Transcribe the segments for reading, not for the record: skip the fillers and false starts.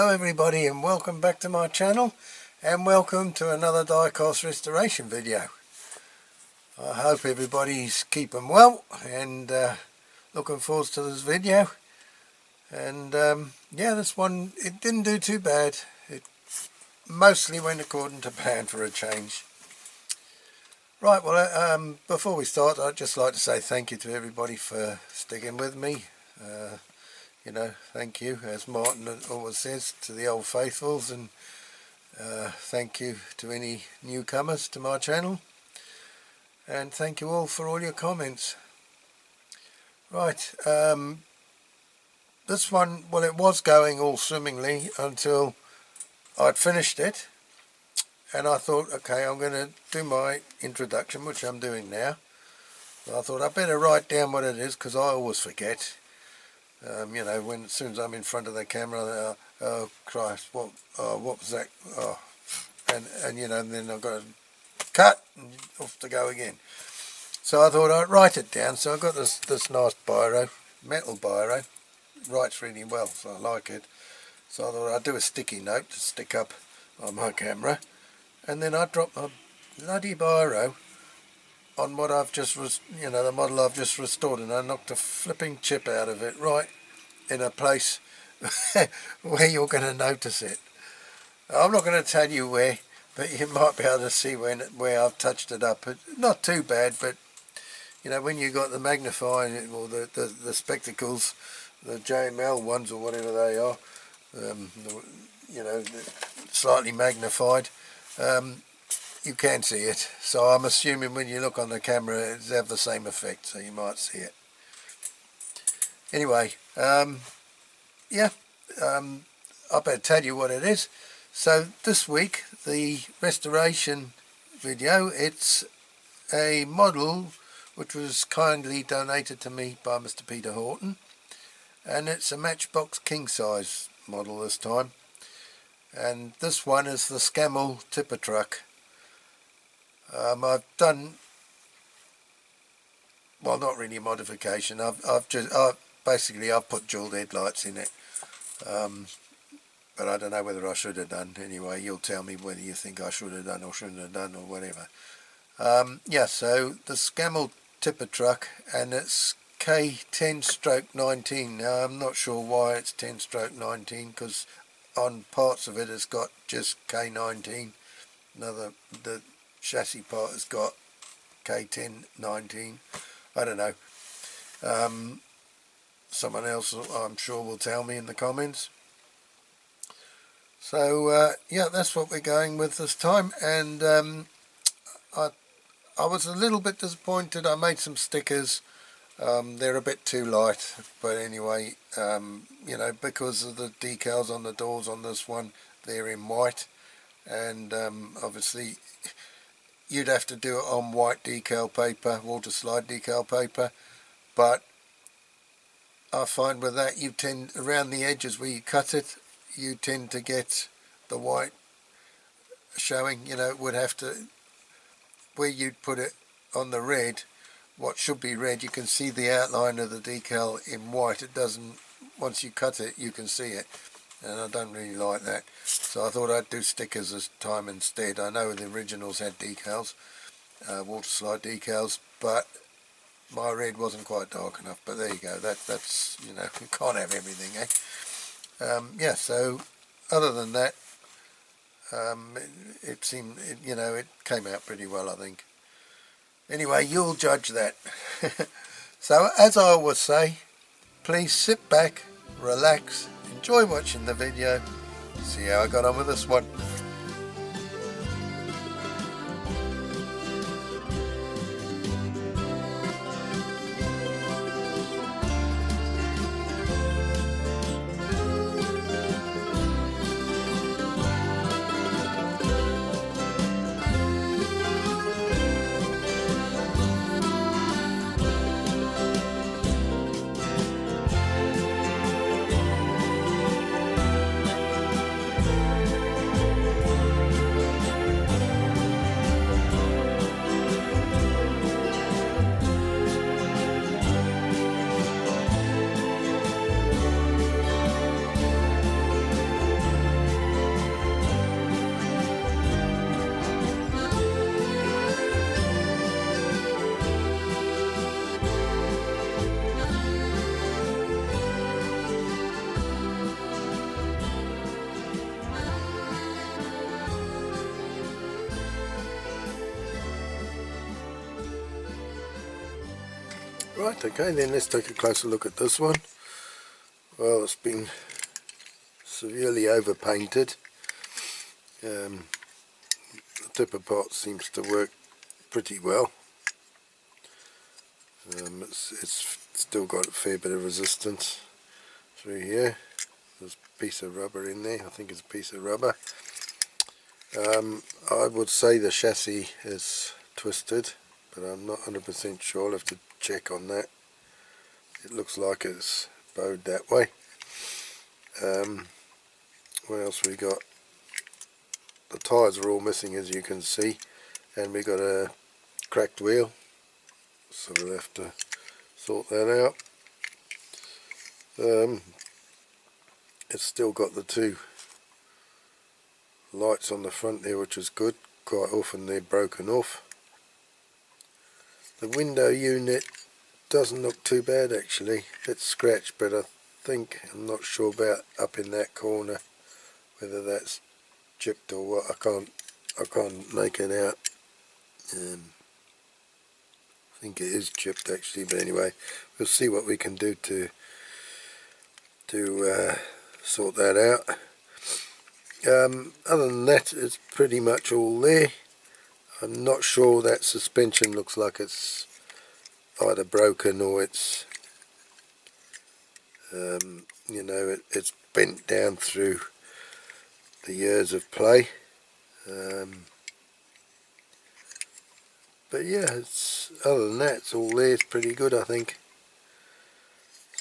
Hello everybody and welcome back to my channel and welcome to another die-cast restoration video. I hope everybody's keeping well and looking forward to this video. And yeah, this one, it didn't do too bad. It mostly went according to plan for a change. Right, well before we start, I'd just like to say thank you to everybody for sticking with me. You know, thank you, as Martin always says, to the old faithfuls, and thank you to any newcomers to my channel, and thank you all for all your comments. Right, this one, well, it was going all swimmingly until I'd finished it, and I thought, okay, I'm going to do my introduction, which I'm doing now. So I thought I better write down what it is, because I always forget. You know, as soon as I'm in front of the camera, oh Christ, what was that? Oh, and you know, and then I've got to cut and off to go again. So I thought I'd write it down. So I got this nice biro, metal biro, writes really well, so I like it. So I thought I'd do a sticky note to stick up on my camera, and then I dropped my bloody biro on what I've just, you know, the model I've just restored, and I knocked a flipping chip out of it right in a place where you're going to notice it. I'm not going to tell you where, but you might be able to see where I've touched it up. Not too bad, but you know, when you got the magnifying or the spectacles, the JML ones or whatever they are, you know, slightly magnified, you can see it. So I'm assuming when you look on the camera it's have the same effect, so you might see it. Anyway, yeah, I better tell you what it is. So this week, the restoration video, it's a model which was kindly donated to me by Mr. Peter Horton, and it's a Matchbox Kingsize model this time, and this one is the Scammell tipper truck. I've done, well, not really a modification. I've basically put jeweled headlights in it, but I don't know whether I should have done. Anyway, you'll tell me whether you think I should have done or shouldn't have done or whatever. Yeah, so the Scammell tipper truck, and it's K-19. Now I'm not sure why it's 10/19, because on parts of it it's got just K-19. The chassis part has got K-19. I don't know. Someone else, I'm sure, will tell me in the comments. So yeah, that's what we're going with this time. And I was a little bit disappointed. I made some stickers. They're a bit too light, but anyway, you know, because of the decals on the doors on this one, they're in white, and obviously you'd have to do it on white decal paper, water slide decal paper, but I find with that you tend, around the edges where you cut it, you tend to get the white showing. You know, it would have to, where you'd put it on the red, what should be red, you can see the outline of the decal in white. It doesn't, once you cut it you can see it, and I don't really like that. So I thought I'd do stickers this time instead. I know the originals had decals, water slide decals, but my red wasn't quite dark enough. But there you go, that's, you know, you can't have everything, eh? Yeah, so other than that, it seemed, you know, it came out pretty well, I think. Anyway, you'll judge that. So as I always say, please sit back, relax, enjoy watching the video, see how I got on with this one. Right, okay, then let's take a closer look at this one. Well, it's been severely overpainted. The tipper part seems to work pretty well. It's still got a fair bit of resistance through here. There's a piece of rubber in there, I think it's a piece of rubber. I would say the chassis is twisted, but I'm not 100% sure. I'll have to check on that. It looks like it's bowed that way. What else we got? The tyres are all missing, as you can see, and we got a cracked wheel, so we'll have to sort that out. It's still got the two lights on the front there, which is good. Quite often they're broken off. The window unit doesn't look too bad actually. It's scratched, but I'm not sure about up in that corner whether that's chipped or what. I can't make it out. I think it is chipped actually, but anyway, we'll see what we can do to sort that out. Other than that, it's pretty much all there. I'm not sure that suspension looks like it's either broken or it's it's bent down through the years of play. But yeah, other than that, it's all there. It's pretty good, I think.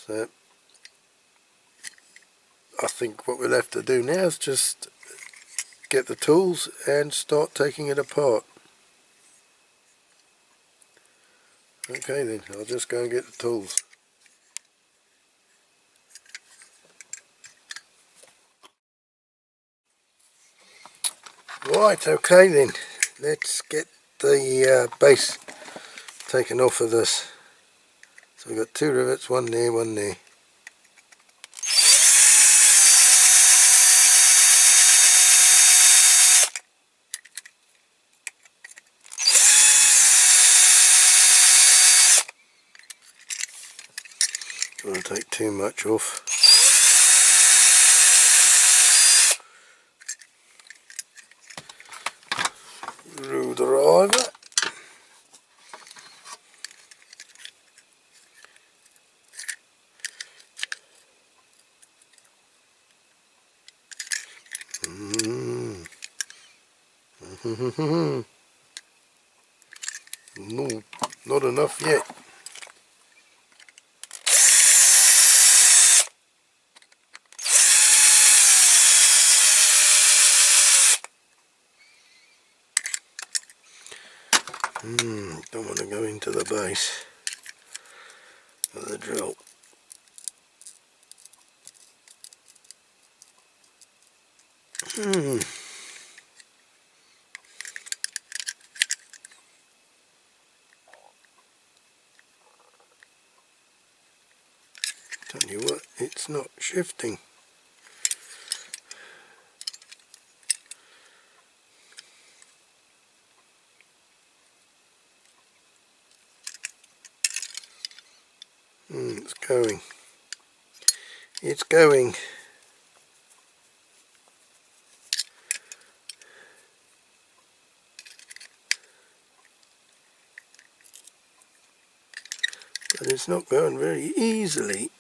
So I think what we'll have to do now is just get the tools and start taking it apart. Okay then, I'll just go and get the tools. Right, okay then, let's get the base taken off of this. So we've got two rivets, one there, one there. Don't want to take too much off. Screwdriver. No, not enough yet. Don't want to go into the base of the drill. Tell you what, it's not shifting. It's going. It's going. But it's not going very easily.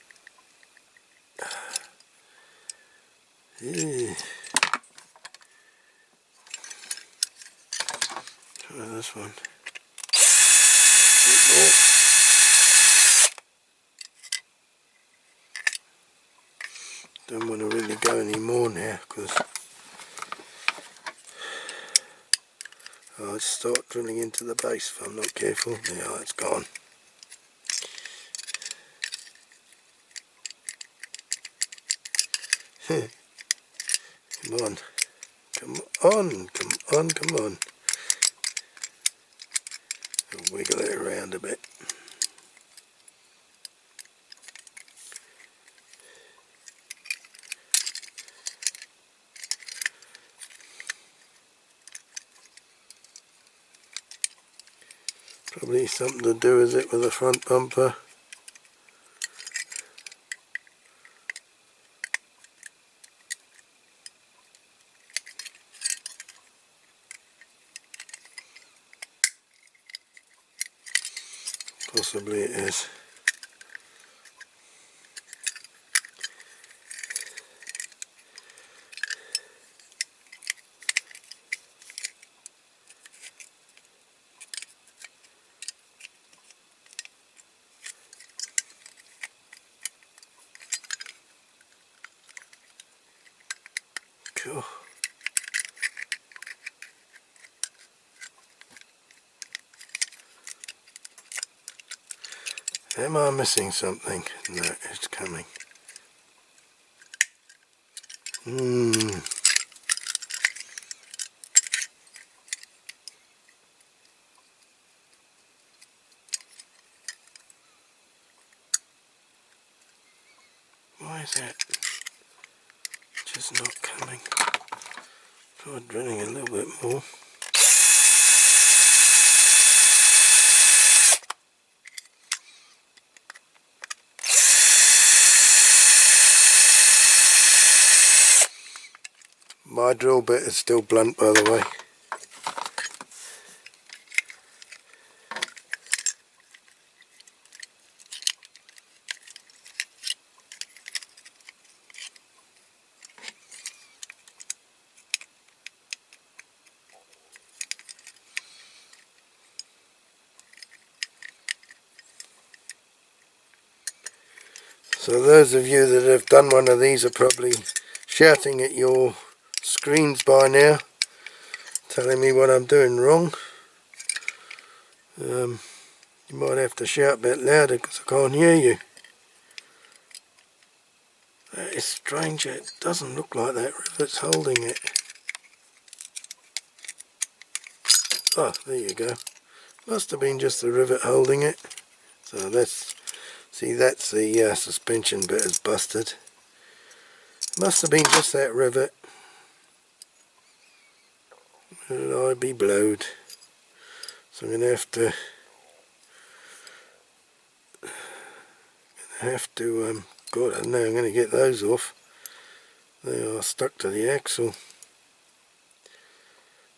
Try this one. Don't want to really go any more now because I'll start drilling into the base if I'm not careful. Yeah, it's gone. Come on. Come on, come on, come on. I'll wiggle it around a bit. Probably something to do with it with the front bumper. Possibly it is. Cool. Am I missing something? No, it's coming. Why is that just not coming? Try drilling a little bit more. My drill bit is still blunt, by the way. So those of you that have done one of these are probably shouting at your screens by now, telling me what I'm doing wrong. You might have to shout a bit louder because I can't hear you. That is strange, it doesn't look like that rivet's holding it. Oh, there you go. Must have been just the rivet holding it. So that's, see, that's the suspension bit is busted. Must have been just that rivet. And I'd be blowed. So I'm going to God, I don't know, I'm going to get those off. They are stuck to the axle.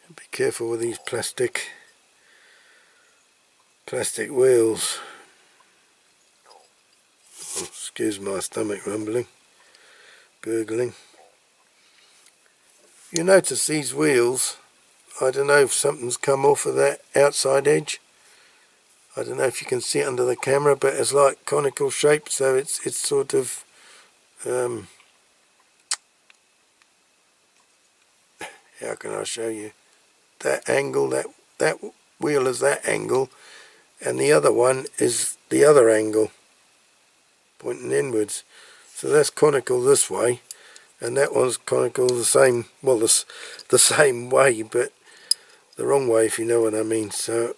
Be careful with these plastic wheels. Oh, excuse my stomach rumbling, gurgling. You notice these wheels, I don't know if something's come off of that outside edge. I don't know if you can see it under the camera, but it's like conical shape, so it's sort of how can I show you? That angle, that wheel is that angle, and the other one is the other angle, pointing inwards. So that's conical this way, and that one's conical the same, well, the same way, but the wrong way, if you know what I mean. So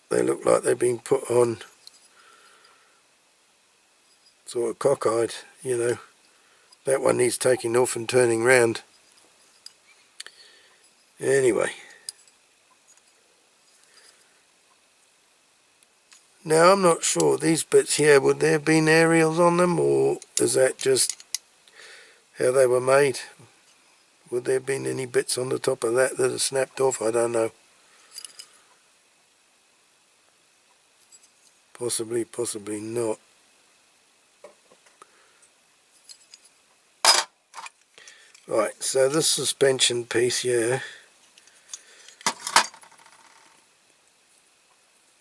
they look like they've been put on sort of cockeyed, you know. That one needs taking off and turning round. Anyway. Now I'm not sure, these bits here, would there have been aerials on them, or is that just how they were made? Would there have been any bits on the top of that that have snapped off? I don't know. Possibly, possibly not. Right, so this suspension piece here,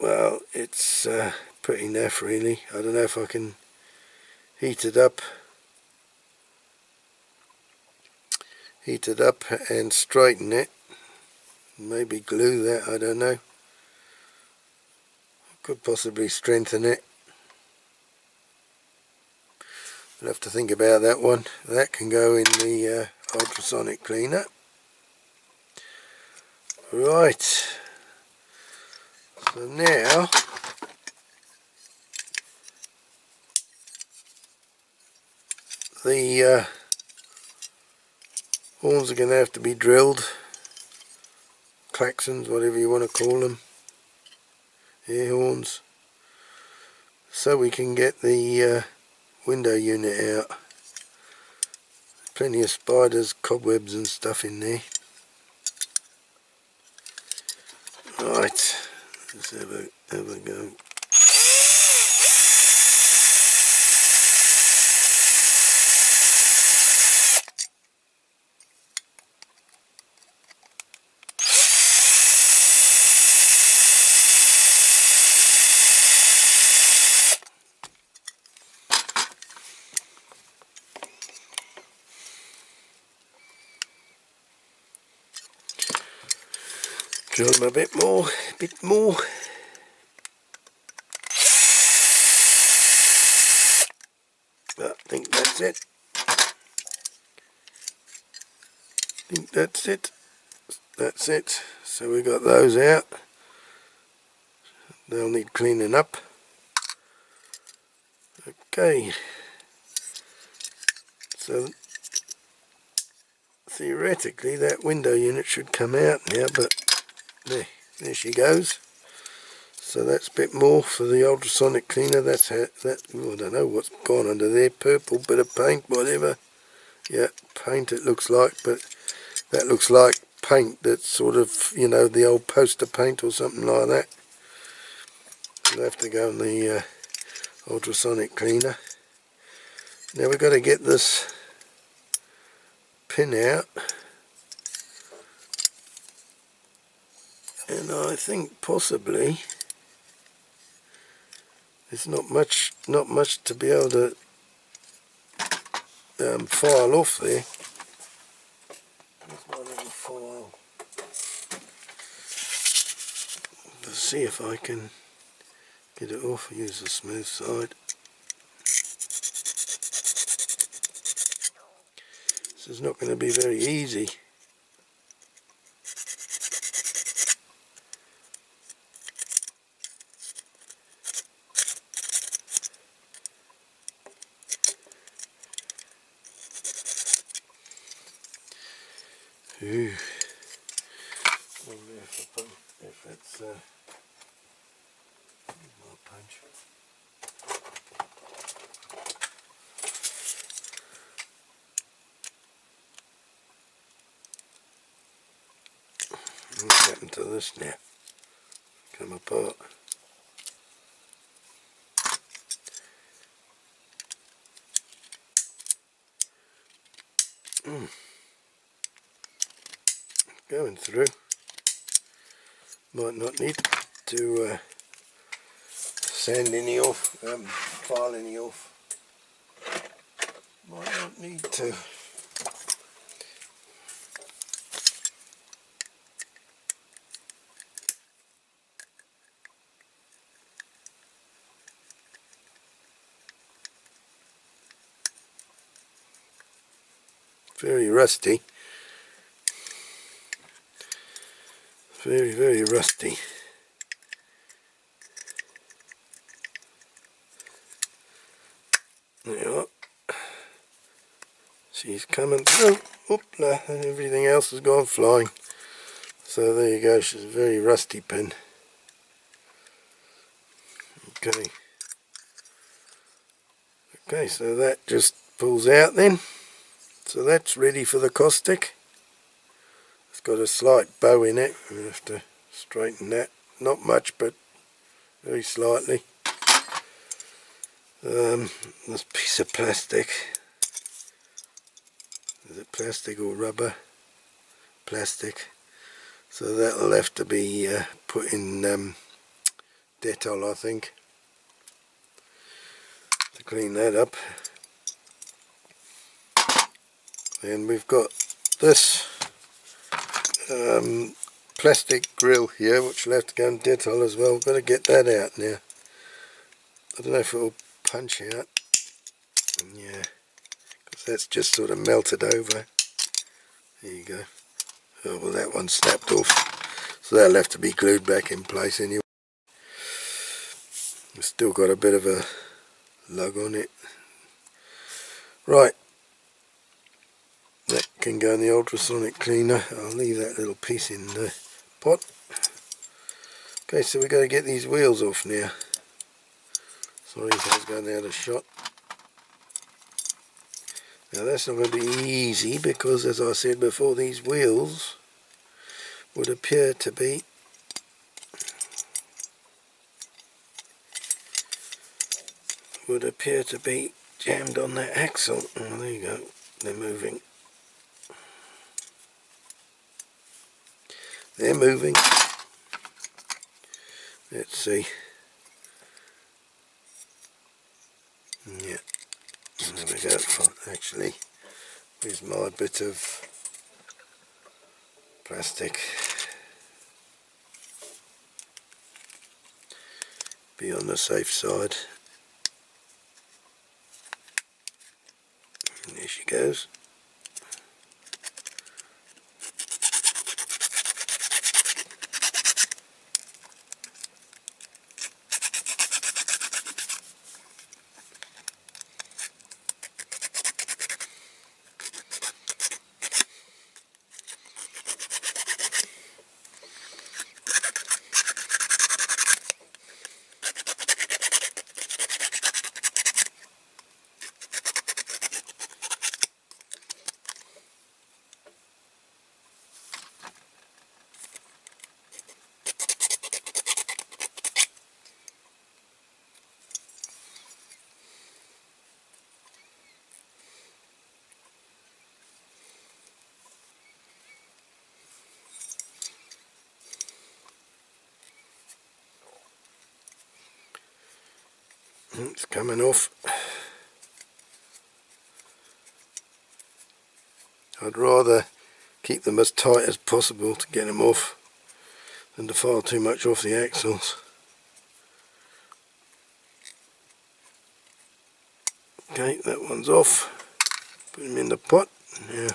well, it's pretty naff really. I don't know if I can heat it up and straighten it. Maybe glue that, I don't know. Could possibly strengthen it. I'll have to think about that one. That can go in the ultrasonic cleaner. Right. So now the horns are going to have to be drilled. Klaxons, whatever you want to call them. Air horns. So we can get the window unit out. Plenty of spiders, cobwebs and stuff in there. Right, let's have a go. Drill them a bit more, I think that's it. That's it. So we got those out. They'll need cleaning up. Okay. So theoretically that window unit should come out now, but there she goes. So that's a bit more for the ultrasonic cleaner. That's how that. Oh, I don't know what's gone under there. Purple bit of paint, whatever. Yeah, paint it looks like, but that looks like paint that's sort of, you know, the old poster paint or something like that. We'll have to go on the ultrasonic cleaner. Now we've got to get this pin out, and I think possibly there's not much to be able to file off there. There's my little file. Let's see if I can get it off. Use the smooth side. This is not going to be very easy. Ooh. Wonder if it's more punch. What's happened to this now? Come apart. Going through. Might not need to sand any off, file any off. Might not need to. Very rusty. Very, very rusty. There you are. She's coming through. Oopla, and everything else has gone flying. So there you go, she's a very rusty pin. Okay. Okay, so that just pulls out then. So that's ready for the caustic. It's got a slight bow in it. We have to straighten that. Not much, but very slightly. This piece of plastic. Is it plastic or rubber? Plastic. So that'll have to be put in Dettol, I think, to clean that up. And we've got this plastic grill here, which will have to go in Dettol as well. We've got to get that out now. I don't know if it'll punch out. Yeah, because that's just sort of melted over. There you go. Oh, well, that one snapped off, so that'll have to be glued back in place anyway. We've still got a bit of a lug on it. Right, that can go in the ultrasonic cleaner. I'll leave that little piece in the pot. Okay, so we've got to get these wheels off now. Sorry if I was going out of shot. Now that's not going to be easy because, as I said before, these wheels would appear to be jammed on that axle. Oh, there you go. They're moving. They're moving. Let's see. Yeah. There we go. Actually, here's my bit of plastic. be on the safe side. And there she goes. It's coming off. I'd rather keep them as tight as possible to get them off than to file too much off the axles. Okay, that one's off. Put them in the pot. Now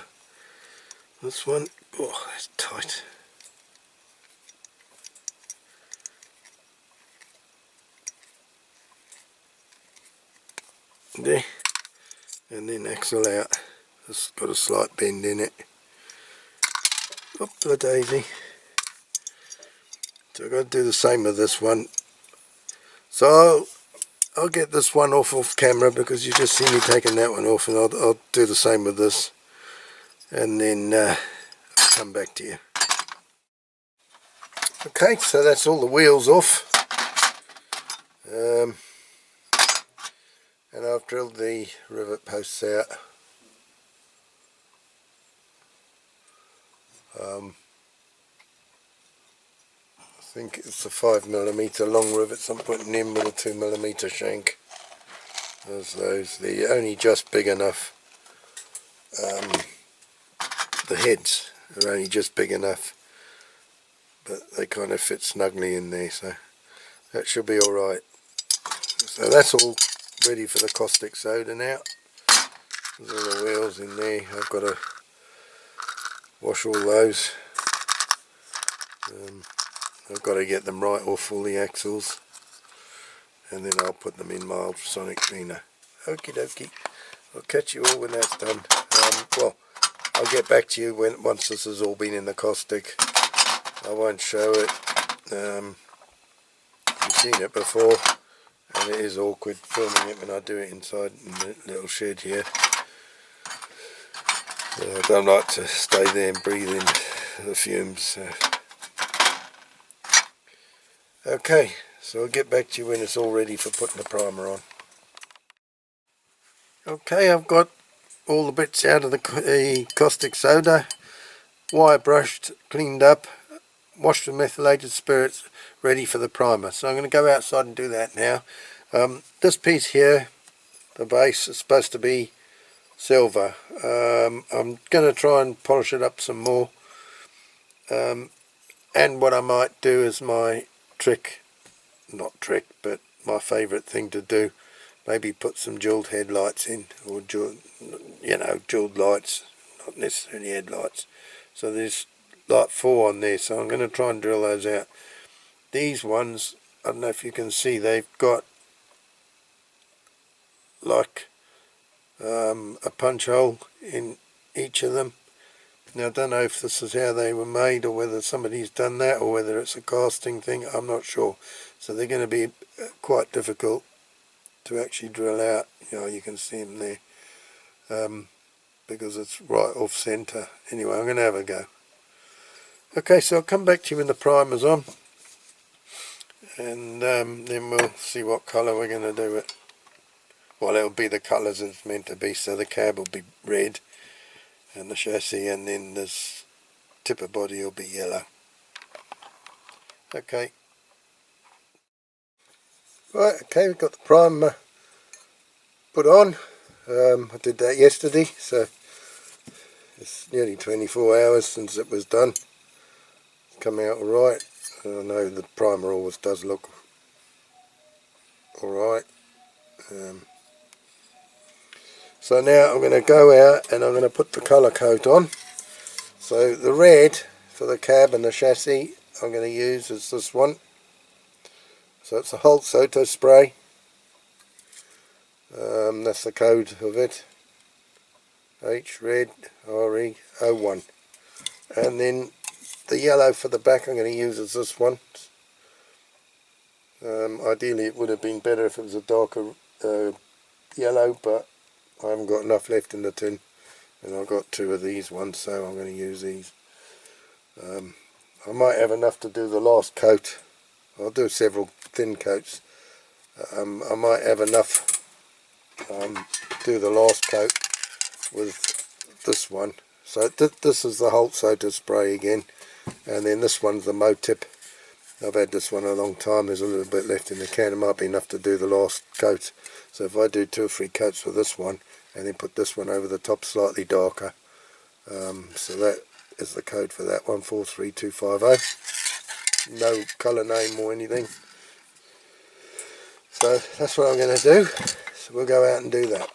this one, oh, that's tight. There, and then axle out. It's got a slight bend in it. Up the daisy. So I've got to do the same with this one. So I'll get this one off camera because you just see me taking that one off, and I'll do the same with this, and then I'll come back to you. Okay, so that's all the wheels off. And I've drilled the rivet posts out. I think it's a 5mm long rivets I'm putting in with a 2mm shank. There's those. They're only just big enough. The heads are only just big enough, but they kind of fit snugly in there, so that should be alright. So that's all ready for the caustic soda now. There's all the wheels in there. I've got to wash all those. I've got to get them right off all the axles, and then I'll put them in my ultrasonic cleaner. Okie dokie. I'll catch you all when that's done. Well, I'll get back to you once this has all been in the caustic. I won't show it. You've seen it before, and it is awkward filming it when I do it inside in the little shed here. I don't like to stay there and breathe in the fumes. Okay, so I'll get back to you when it's all ready for putting the primer on. Okay, I've got all the bits out of the caustic soda, wire brushed, cleaned up, washed with methylated spirits, ready for the primer. So I'm going to go outside and do that now. This piece here, the base, is supposed to be silver. I'm going to try and polish it up some more. And what I might do is my but my favourite thing to do, maybe put some jeweled headlights in, or jeweled lights, not necessarily headlights. So there's like 4 on there, so I'm going to try and drill those out. These ones, I don't know if you can see, they've got like a punch hole in each of them. Now I don't know if this is how they were made, or whether somebody's done that, or whether it's a casting thing, I'm not sure. So they're going to be quite difficult to actually drill out. You can see them there, because it's right off centre. Anyway, I'm going to have a go. Okay, so I'll come back to you when the primer's on, and then we'll see what colour we're going to do it. Well, it'll be the colours it's meant to be, so the cab will be red, and the chassis, and then this tipper body will be yellow. Okay. Right, okay, we've got the primer put on. I did that yesterday, so it's nearly 24 hours since it was done. It's come out alright. I know the primer always does look alright. So now I'm going to go out and I'm going to put the colour coat on. So the red for the cab and the chassis I'm going to use is this one. So it's a Holt Soto spray. That's the code of it. H red RE 01. And then the yellow for the back I'm going to use is this one. Ideally it would have been better if it was a darker yellow, but I haven't got enough left in the tin, and I've got 2 of these ones, so I'm going to use these. I might have enough to do the last coat. I'll do several thin coats. I might have enough do the last coat with this one. So this is the Holt Soto spray again, and then this one's the Mo-Tip. I've had this one a long time. There's a little bit left in the can. It might be enough to do the last coat. So if I do 2 or 3 coats with this one and then put this one over the top slightly darker, so that is the code for that one, 43250. No colour name or anything. So that's what I'm going to do. So we'll go out and do that.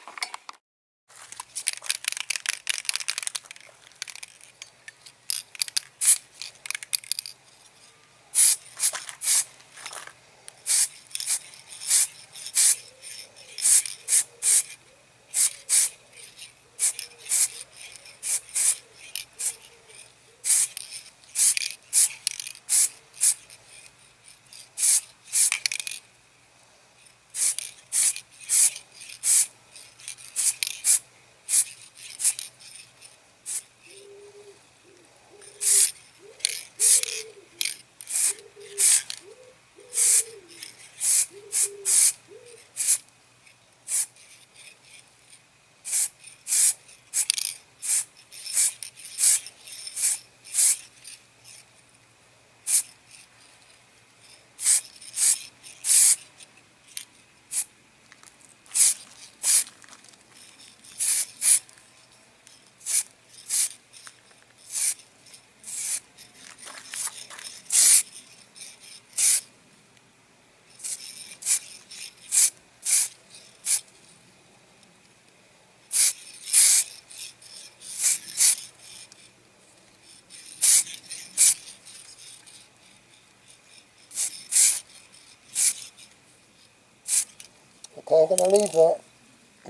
Okay, I'm going to leave that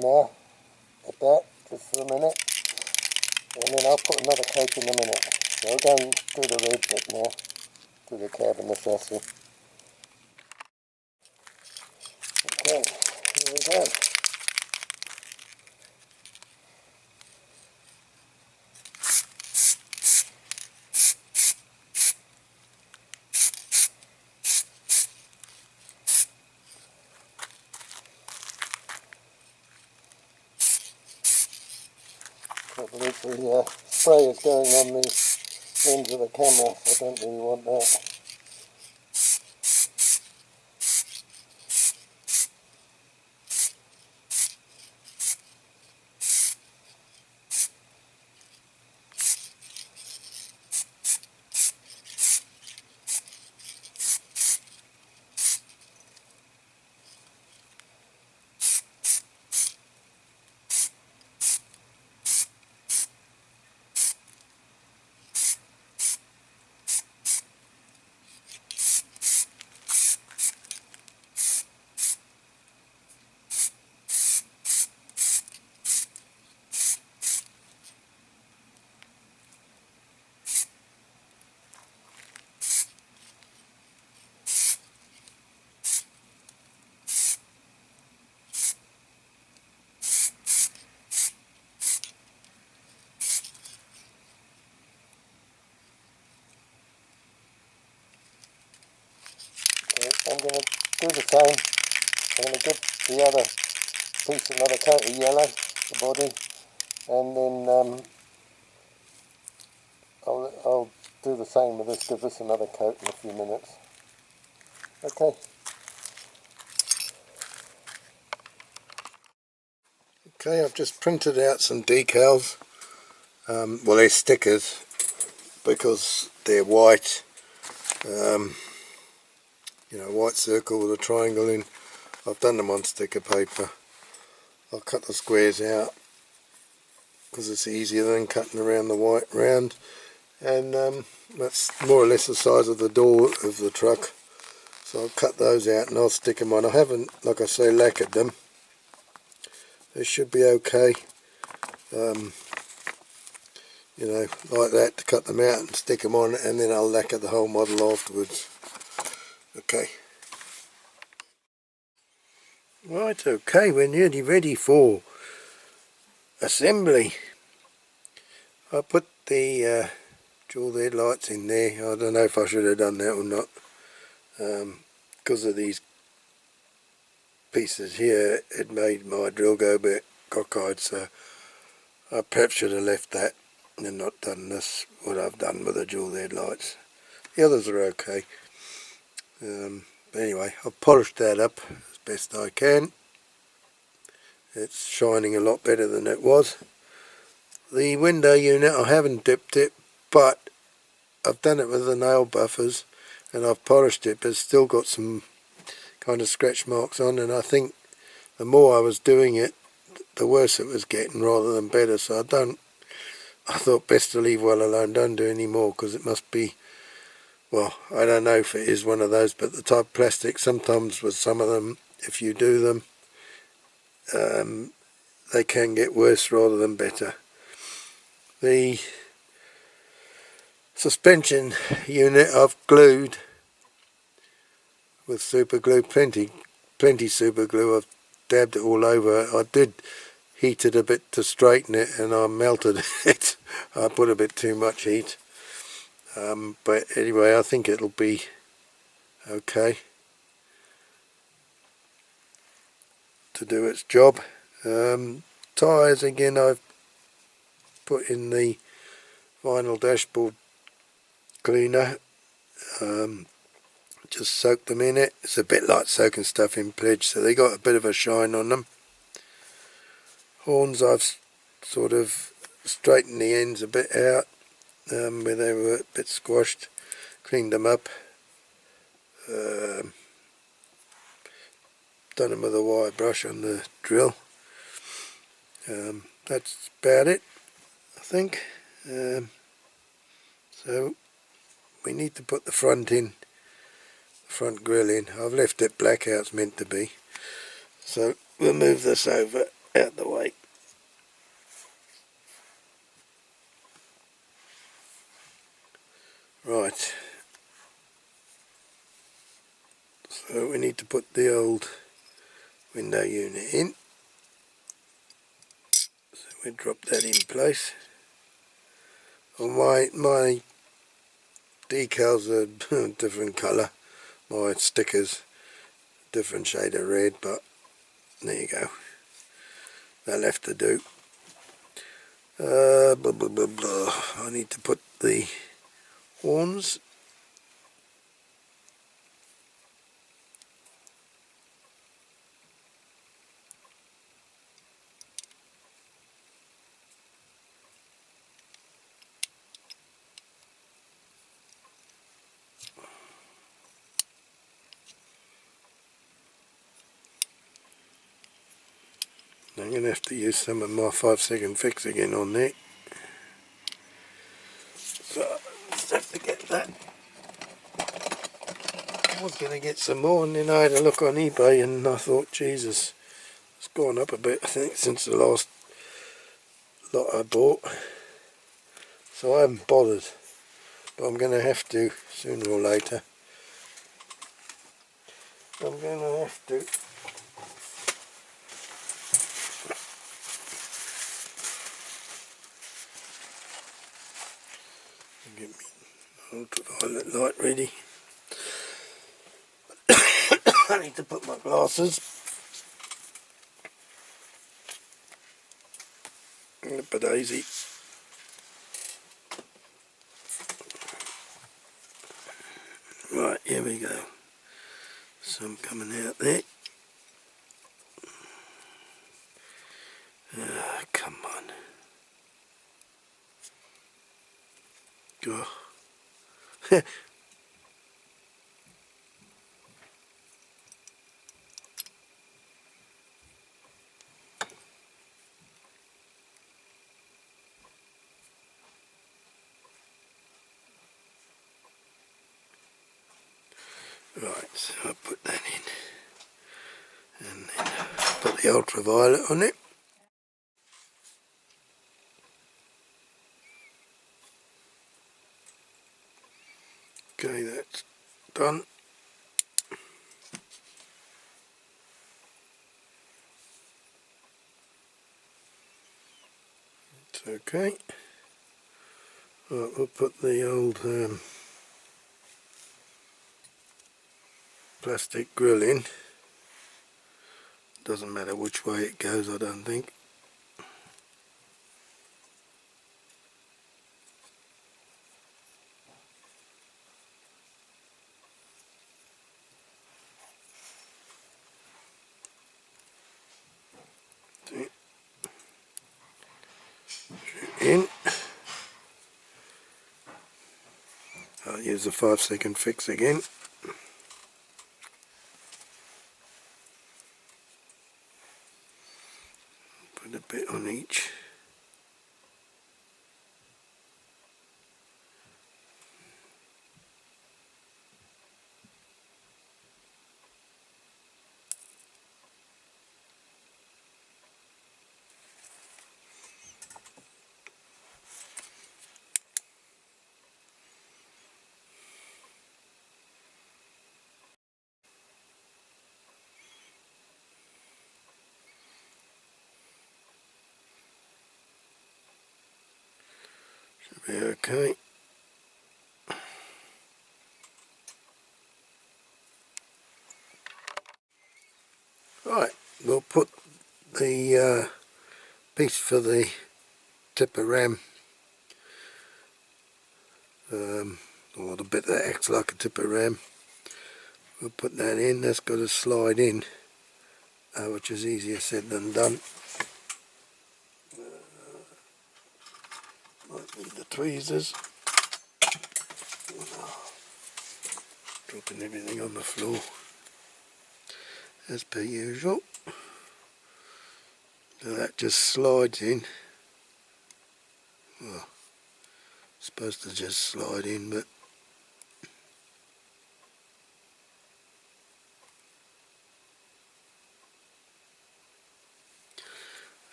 now at that just for a minute, and then I'll put another coat in a minute. So I'll go and do the red bit now, do the cab and the chassis. Okay, here we go. I believe the spray is going on the lens of the camera, so I don't really want that. I'm going to do the same. I'm going to give the other piece another coat of yellow, the body, and then I'll do the same with this, give this another coat in a few minutes. Okay. Okay, I've just printed out some decals. Well, they're stickers because they're white. You know, white circle with a triangle in. I've done them on sticker paper. I'll cut the squares out because it's easier than cutting around the white round, and that's more or less the size of the door of the truck, so I'll cut those out and I'll stick them on. I haven't, like I say, lacquered them. They should be okay, you know, like that, to cut them out and stick them on, and then I'll lacquer the whole model afterwards. Okay. Right, okay, we're nearly ready for assembly. I put the dual headlights in there. I don't know if I should have done that or not, because of these pieces here. It made my drill go a bit cockeyed, so I perhaps should have left that and not done this, what I've done with the dual headlights. The others are okay. But anyway, I've polished that up as best I can. It's shining a lot better than it was. The window unit, I haven't dipped it, but I've done it with the nail buffers and I've polished it, but it's still got some kind of scratch marks on, and I think the more I was doing it, the worse it was getting rather than better. So I thought best to leave well alone, don't do any more, because it must be, well, I don't know if it is one of those, but the type of plastic, sometimes with some of them, if you do them, they can get worse rather than better. The suspension unit I've glued with super glue, plenty super glue. I've dabbed it all over. I did heat it a bit to straighten it, and I melted it. I put a bit too much heat, but anyway, I think it'll be okay to do its job. Tyres, again, I've put in the vinyl dashboard cleaner, just soaked them in it. It's a bit like soaking stuff in pledge, so they got a bit of a shine on them. Horns, I've sort of straightened the ends a bit out where they were a bit squashed, cleaned them up, done them with a wire brush on the drill. That's about it, I think. So we need to put the front in, the front grille in. I've left it black how it's meant to be, so we'll move this over out the way. Right, so we need to put the old window unit in, so we drop that in place. Well, my decals are different colour, my stickers different shade of red, but there you go, they'll have to do. Blah blah blah blah. I need to put the horns. I'm going to have to use some of my 5-second fix again on there. So I just have to get that. I was going to get some more, and then I had a look on eBay and I thought, Jesus, it's gone up a bit, I think, since the last lot I bought. So I haven't bothered, but I'm going to have to sooner or later. I'm going to have to get me ultraviolet light ready. I need to put my glasses. But easy. Right, here we go. Some coming out there. Come on. Go. Right, so I'll put that in and then put the ultraviolet on it. Okay, that's done. It's okay. Right, we'll put the old plastic grill in. Doesn't matter which way it goes, I don't think. In. I'll use the 5-second fix again. Put a bit on each. Should be okay. Right, we'll put the piece for the tipper ram, or the bit that acts like a tipper ram. We'll put that in. That's got to slide in, which is easier said than done. Might need the tweezers. Dropping everything on the floor as per usual. So that just slides in. Well, it's supposed to just slide in, but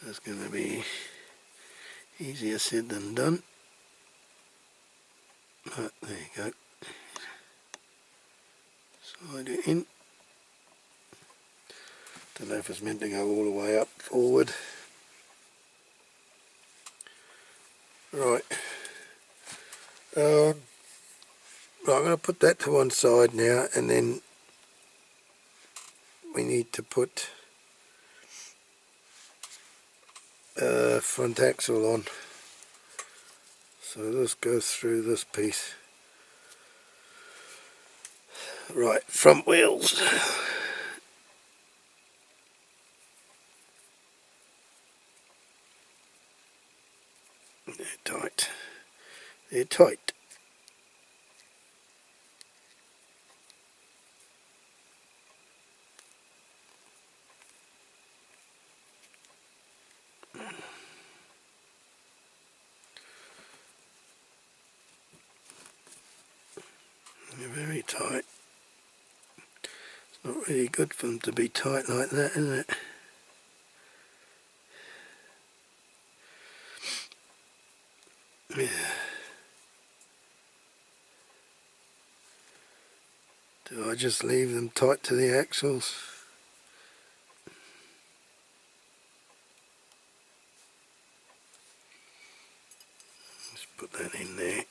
that's going to be easier said than done. Right, there you go. Slide it in. Don't know if it's meant to go all the way up forward. Right. Right, I'm going to put that to one side now, and then we need to put front axle on. So let's go through this piece. Right, front wheels. They're tight. They're tight. They're very tight. It's not really good for them to be tight like that, is it? Yeah. Do I just leave them tight to the axles? Let's put that in there.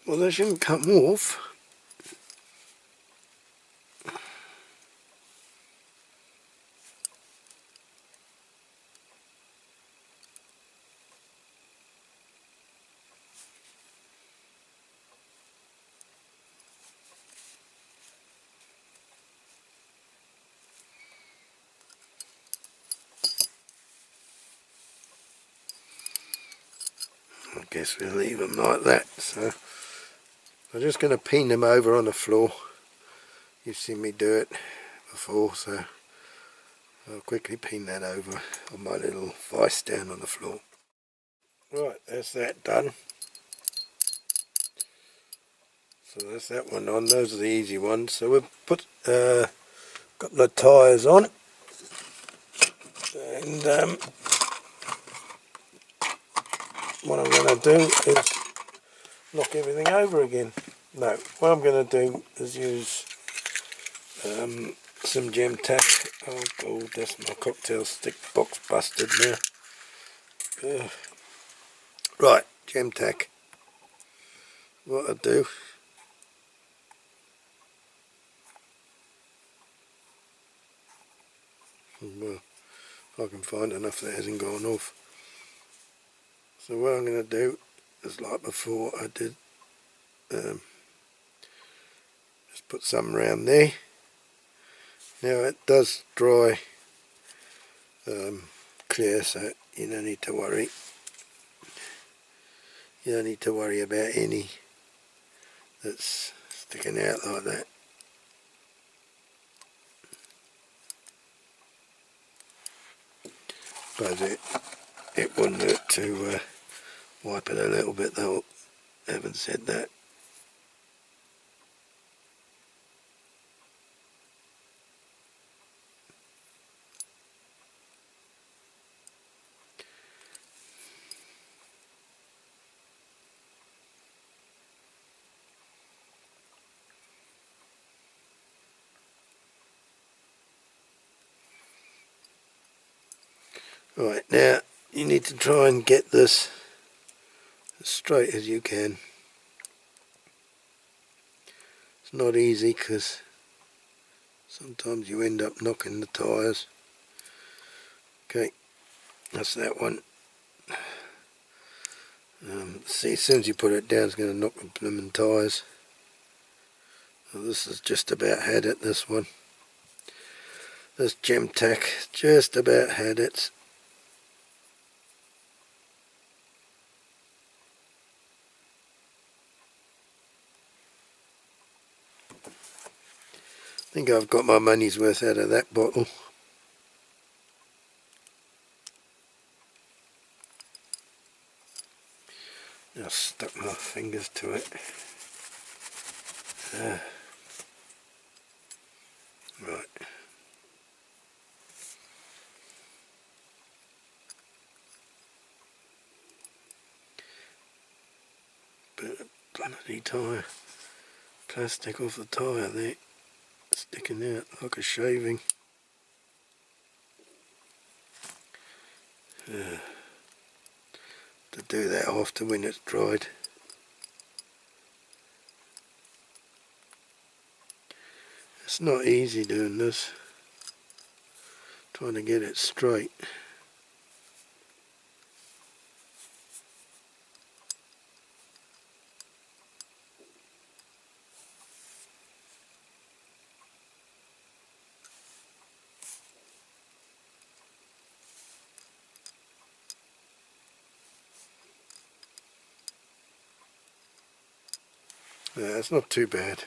Well, they shouldn't come off. guess we'll leave them like that. So I'm just going to pin them over on the floor. You've seen me do it before, so I'll quickly pin that over on my little vise stand on the floor. Right, that's that done. So that's that one on. Those are the easy ones. So we've put a couple of tyres on, and what I'm going to do is knock everything over again. No, what I'm going to do is use some gem tack. Oh god, that's my cocktail stick box busted now. Right, gem tack. What I do, well, if I can find enough that hasn't gone off. So what I'm going to do is, like before I did, just put some around there. Now it does dry clear, so you don't need to worry. You don't need to worry about any that's sticking out like that. But it wouldn't hurt to wipe it a little bit, though, having said that. Right, now you need to try and get this as straight as you can. It's not easy because sometimes you end up knocking the tyres. Okay, that's that one. See, as soon as you put it down, it's going to knock the blooming tyres. Well, this is just about had it, this one. This gem tack just about had it. I think I've got my money's worth out of that bottle. I stuck my fingers to it. Right. Bit of bloody tyre. Plastic off the tyre there. Sticking out like a shaving. To do that after when it's dried. It's not easy doing this. Trying to get it straight. Yeah, it's not too bad.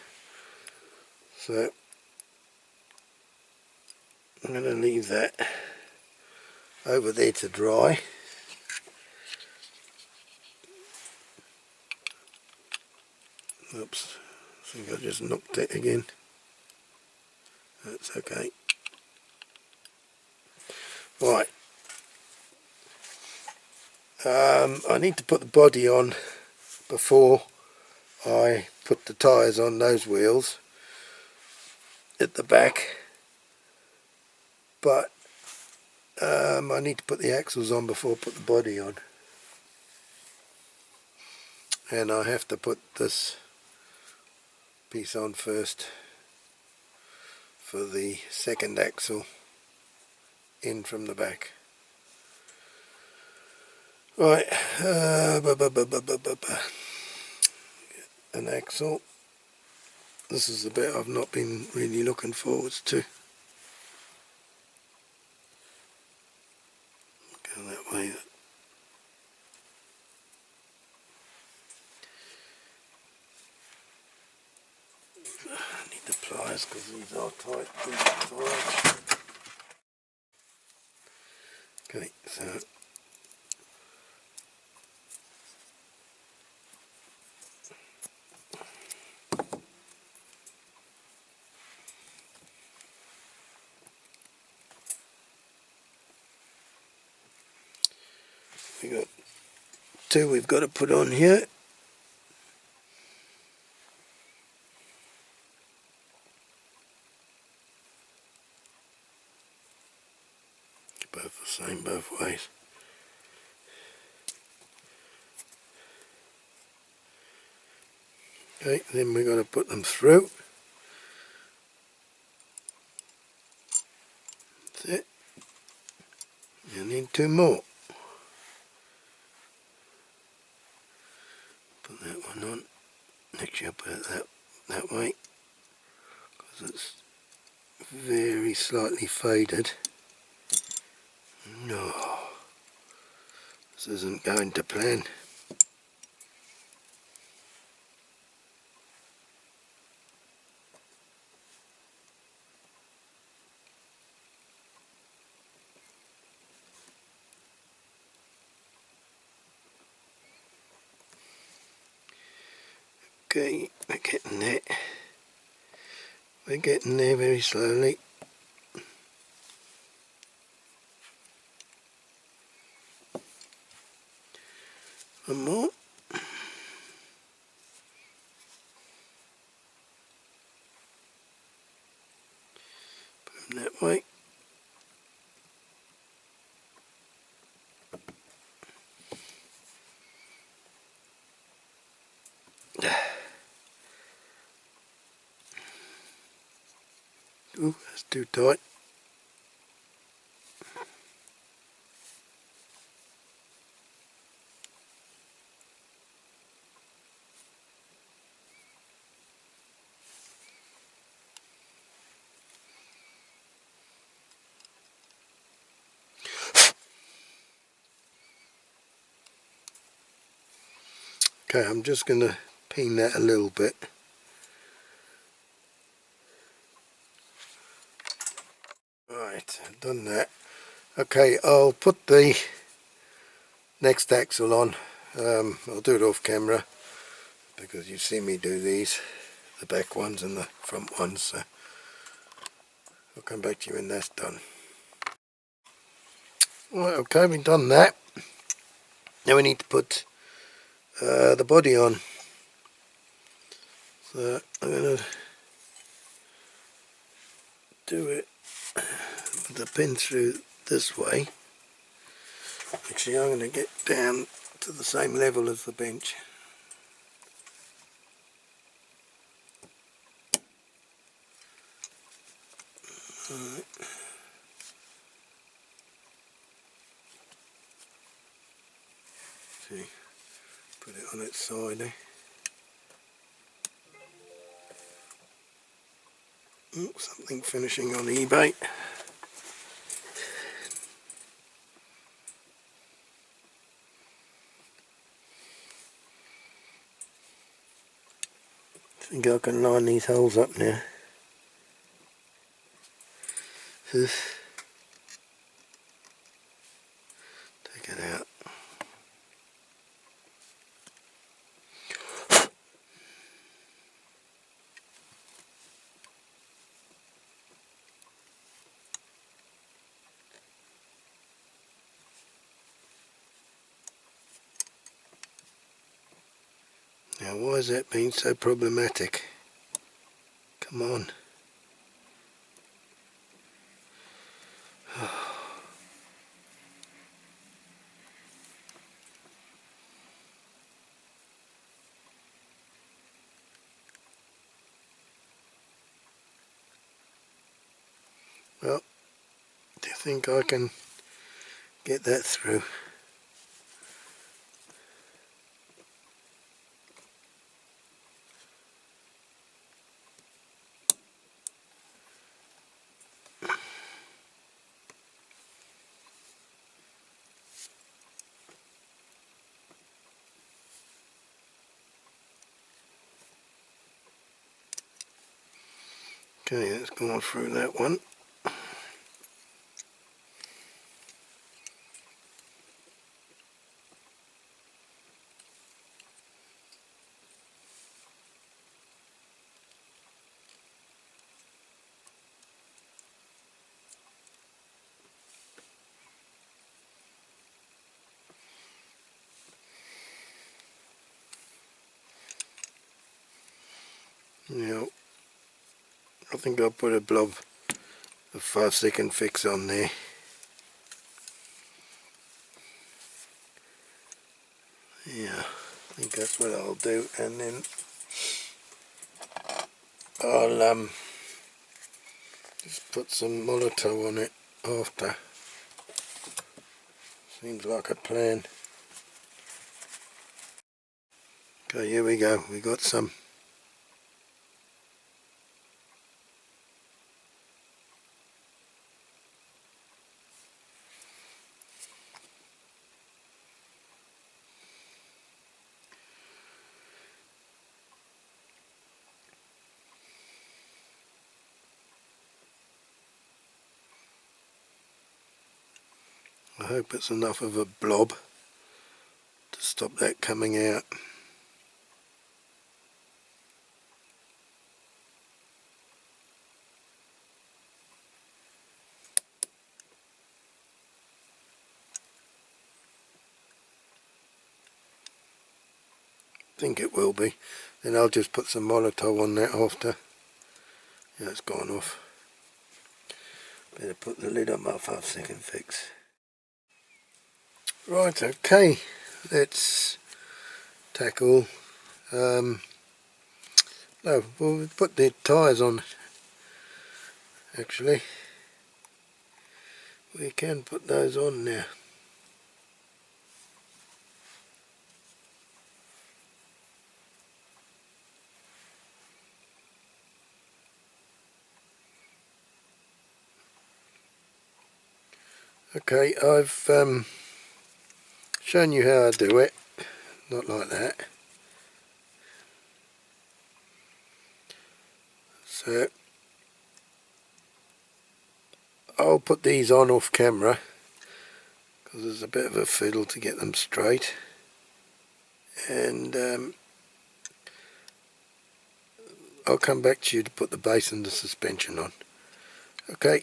So I'm going to leave that over there to dry. Oops, I think I just knocked it again. That's okay. Right. I need to put the body on before I put the tyres on those wheels at the back, but I need to put the axles on before I put the body on, and I have to put this piece on first for the second axle in from the back. Right, an axle. This is the bit I've not been really looking forwards to. Go that way. Okay, so we got two we've got to put on here. Both the same both ways. Okay, then we're going to put them through. That's it. You need two more. Put that one on. Actually I'll put it that way, because it's very slightly faded. No, this isn't going to plan. Okay, we're getting there. We're getting there very slowly. One more. Put them that way. Ooh, that's too tight. Okay, I'm just going to peen that a little bit. Right, I've done that. Okay, I'll put the next axle on. I'll do it off camera because you've seen me do these, the back ones and the front ones, so I'll come back to you when that's done. Right, okay, we've done that. Now we need to put the body on. So I'm going to do it with the pin through this way. Actually, I'm going to get down to the same level as the bench. Alright. See, put it on its side, eh? Oh, something finishing on eBay. I think I can line these holes up now. Take it out. Now why has that been so problematic? Come on. Well, do you think I can get that through? Okay, that's gone through that one. Now, I think I'll put a blob of 5-second fix on there. Yeah, I think that's what I'll do, and then I'll just put some Molotov on it after. Seems like a plan. Okay, here we go, we got some. I hope it's enough of a blob to stop that coming out. I think it will be. Then I'll just put some Molotov on that after. Yeah, it's gone off. Better put the lid on my 5-second fix. Right, okay, let's tackle. No, we'll put the tyres on. Actually, we can put those on now. Okay, I've shown you how I do it, not like that. So I'll put these on off camera because there's a bit of a fiddle to get them straight, and I'll come back to you to put the base and the suspension on. Okay.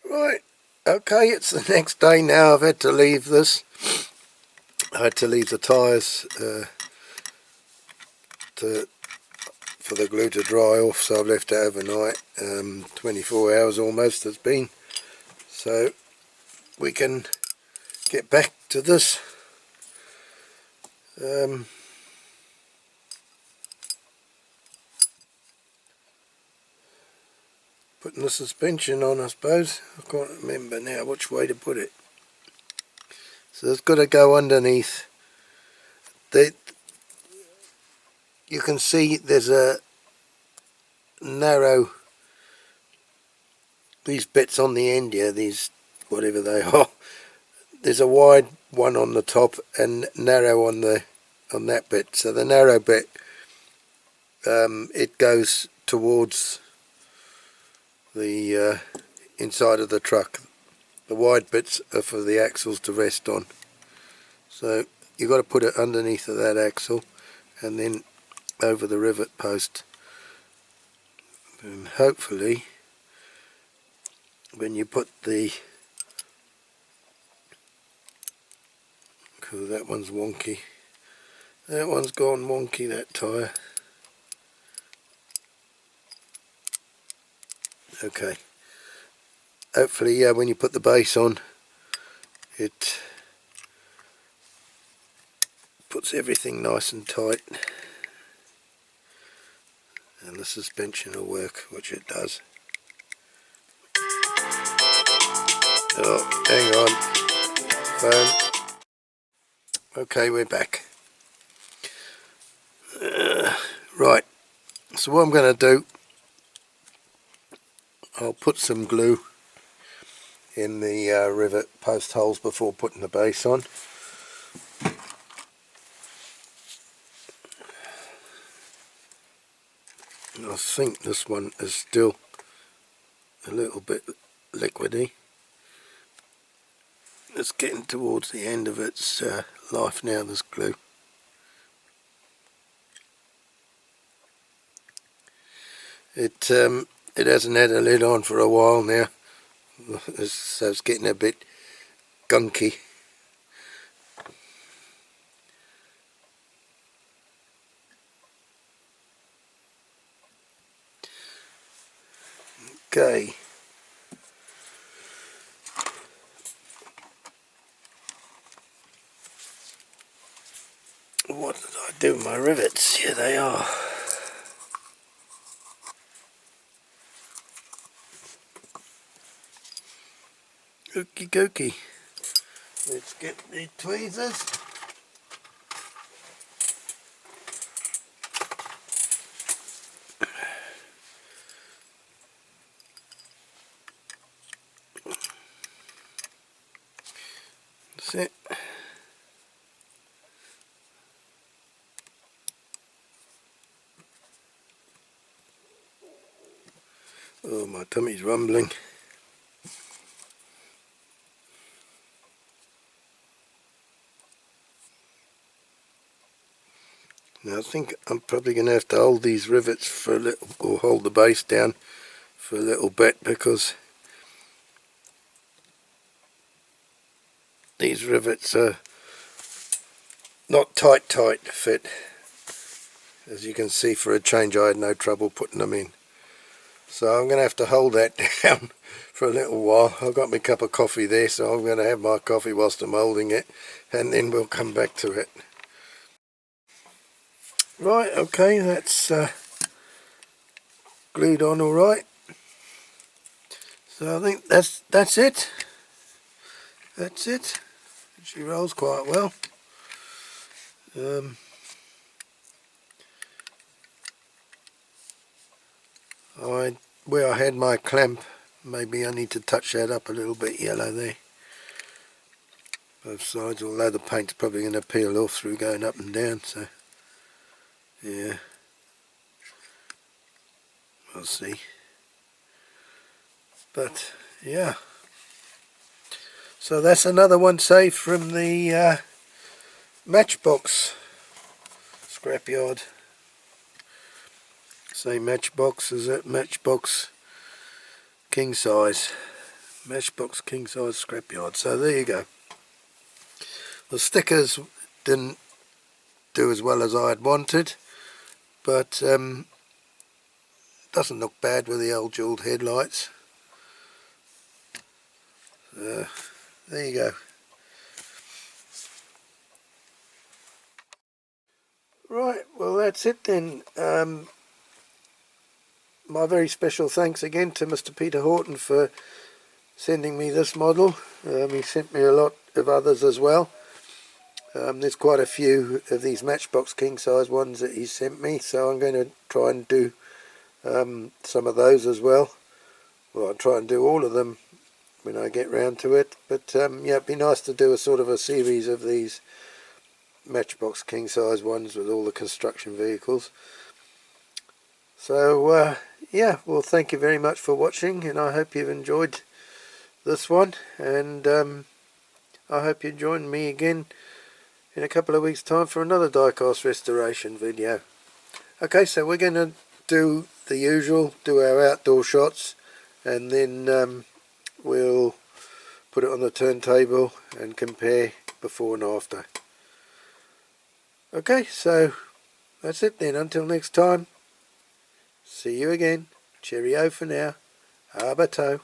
Right, okay, it's the next day now. I've had to leave this. I had to leave the tyres for the glue to dry off, so I've left it overnight. 24 hours almost has been. So we can get back to this. Putting the suspension on, I suppose. I can't remember now which way to put it. So it's got to go underneath. You can see there's a narrow, these bits on the end here, these whatever they are, there's a wide one on the top and narrow on that bit. So the narrow bit, it goes towards the inside of the truck. The wide bits are for the axles to rest on. So you've got to put it underneath of that axle and then over the rivet post. And hopefully when you put the, because that one's wonky, that one's gone wonky, that tyre. Okay, hopefully when you put the base on, it puts everything nice and tight and the suspension will work, which it does. Oh, hang on, phone. Okay, we're back. Right, so what I'm going to do, I'll put some glue in the rivet post holes before putting the base on. And I think this one is still a little bit liquidy. It's getting towards the end of its life now, this glue. It hasn't had a lid on for a while now, so it's getting a bit gunky. Okay. What did I do with my rivets? Here they are. Okie dokie. Let's get the tweezers. That's it. Oh, my tummy's rumbling. Now I think I'm probably going to have to hold these rivets for a little, or hold the base down for a little bit, because these rivets are not tight fit. As you can see, for a change I had no trouble putting them in. So I'm going to have to hold that down for a little while. I've got my cup of coffee there, so I'm going to have my coffee whilst I'm holding it, and then we'll come back to it. Right, okay, that's glued on all right. So I think that's it. That's it. She rolls quite well. Where I had my clamp, maybe I need to touch that up a little bit yellow there. Both sides, although the paint's probably going to peel off through going up and down, so yeah, we'll see. But yeah, so that's another one saved from the Matchbox scrapyard. Same Matchbox as that Matchbox Kingsize. Matchbox Kingsize scrapyard. So there you go. The stickers didn't do as well as I had wanted, but doesn't look bad with the old jewelled headlights. There you go. Right, well that's it then. My very special thanks again to Mr. Peter Horton for sending me this model. He sent me a lot of others as well. There's quite a few of these Matchbox Kingsize ones that he sent me, so I'm going to try and do some of those as well. Well, I'll try and do all of them when I get round to it, but yeah, it'd be nice to do a sort of a series of these Matchbox Kingsize ones with all the construction vehicles. So yeah, well, thank you very much for watching, and I hope you've enjoyed this one, and I hope you join me again in a couple of weeks' time for another diecast restoration video. Okay, so we're going to do the usual, do our outdoor shots, and then we'll put it on the turntable and compare before and after. Okay, so that's it then. Until next time, see you again. Cheerio for now. Abato.